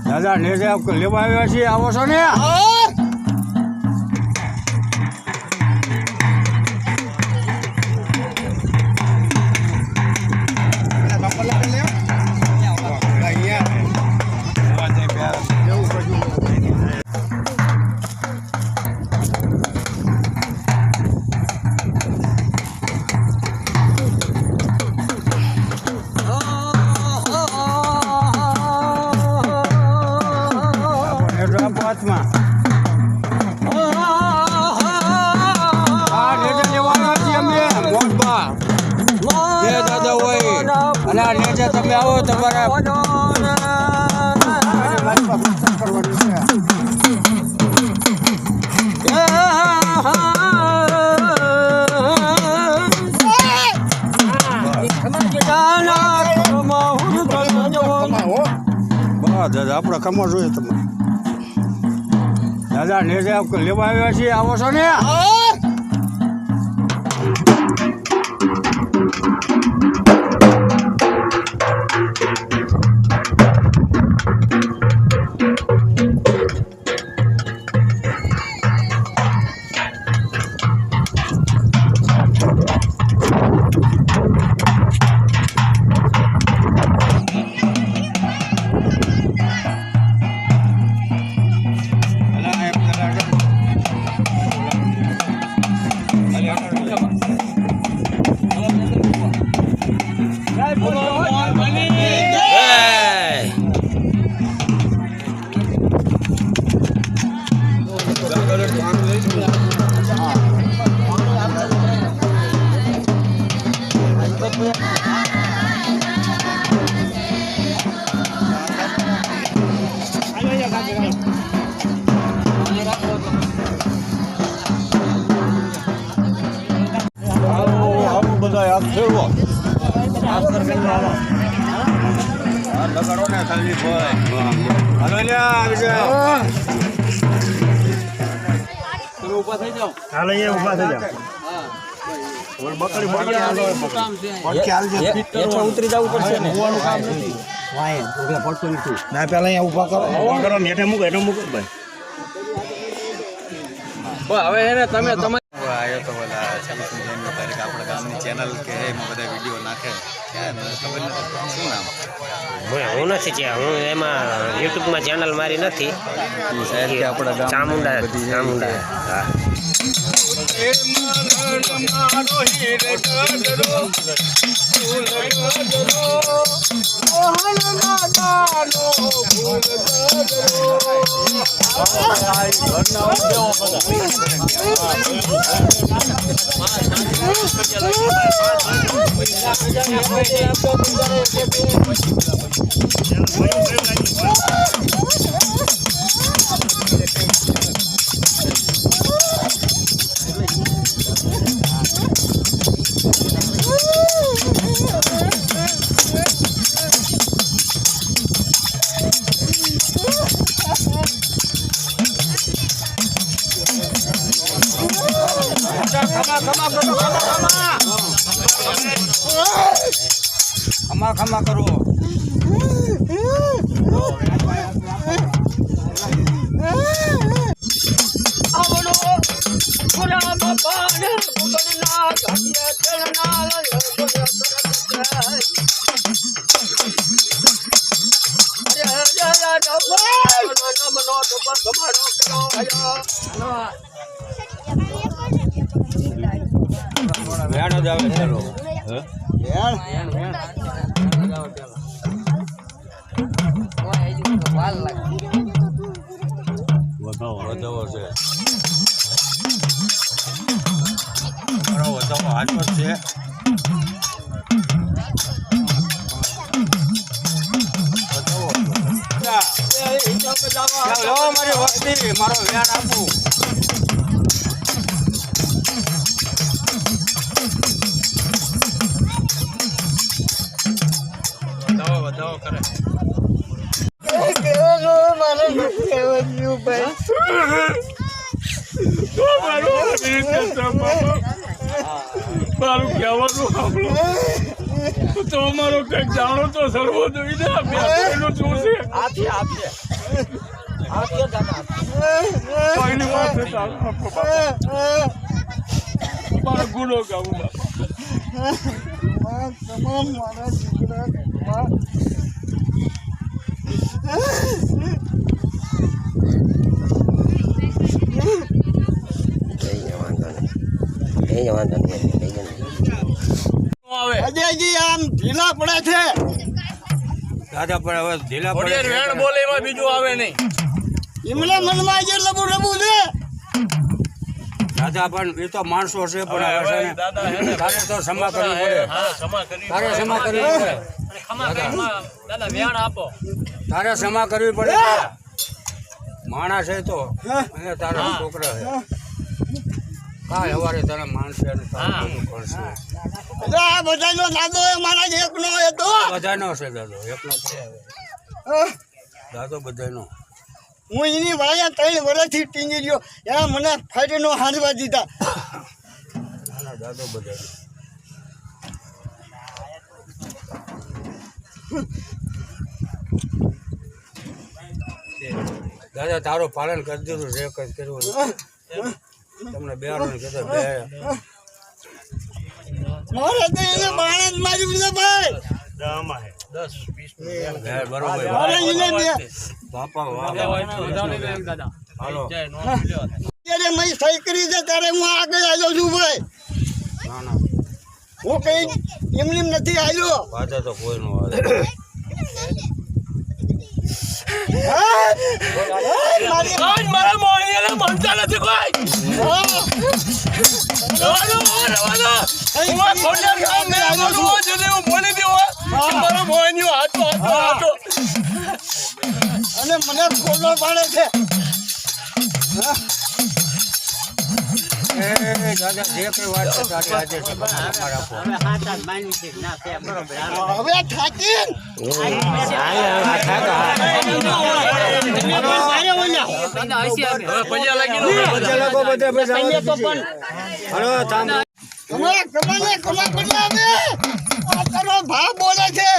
દાદા ને લેવા આવ્યા છીએ, આવો છો ને? તમે આવો તમારા દાદા આપણે કમો જોઈએ તમે દાદા ને લેવા આવ્યા છીએ, આવો છો ને? ઉતરી જવું પડશે ને, કામ નથી. ના પેલા અહીંયા ઉભા કરો, હેઠે મૂકો, હેઠે મૂકો ભાઈ. હવે એને તમે આવ્યો તો બોલા આપણા ગામની ચેનલ કે એમાં બધા વિડીયો નાખે, ખબર નથી શું નામ? હું નથી ત્યાં, હું એમાં યુટ્યુબમાં ચેનલ મારી નથી. આપણા ચામુંડા હા. ખમા કરો. વેણ જ આવે ચાલો. વધાવો છે, વધાવો હાથ પર છે. મારી વસ્તી મારો વેણ આપું. વધાવો કરે મારું કહેવાનું તો અમારો કંઈક જાણો તો સરવો જોઈએ ને આ બેનું શું છે કોઈની પાસે ચાલો આપો બાપા મારો ગુનો ગાવું તમામ મારા દીકરા અજયજી આમ ઢીલા પડે છે દાદા પણ હવે ઢીલા પડે છે. વેણ બોલે એમાં બીજું આવે નહીં એમના મનમાં જે લબુ લબુ છે દાદા પણ એ તો માણસો છે પણ હવે છે ને, દાદા હે ને તારે તો ક્ષમા કરવી પડે. ક્ષમા કરવી તારે ક્ષમા કરવી પડે. દાદા વેણ આપો તારે ક્ષમા કરવી પડે. માણસ છે તો અને તારા છોકરા છે કાંઈ હવારે તારા માણસે અને તારું બધું કરશે. એટલે આ બધાનો દાદો એ મારા જ એકનો હતો બધાનો છે દાદો, એકલો થોડો આવે. દાદો બધાનો. હું એની વાયા 3 વર્ષથી ટીંગી ગયો એના મને ફાટીનો હાંડવા દીધા નાના દાદો બધાનો. દાદા તારો પાલન કરી દીધું જે કંઈ કર્યું તમને બેહાડો કહેતો બે મારે તો એને બાણે જ મારી દીધા ભાઈ બરોબર. મારે એને બાપા વાહ હાલો. ત્યારે મેં સહી કરી છે ત્યારે હું આગળ આવ્યો છું ભાઈ ના ના હું કઈ એમની નથી આવ્યો વાંધો તો કોઈ નો આવે. મારા મોહિયાને મનતા નથી કોઈ અને મને ખોલો પાડે છે એ દાદા જે કઈ વાત છે તારી આજે છે બરાબર આપો. હવે થાકી કમા કરી આવે આ તારો ભાવ બોલે છે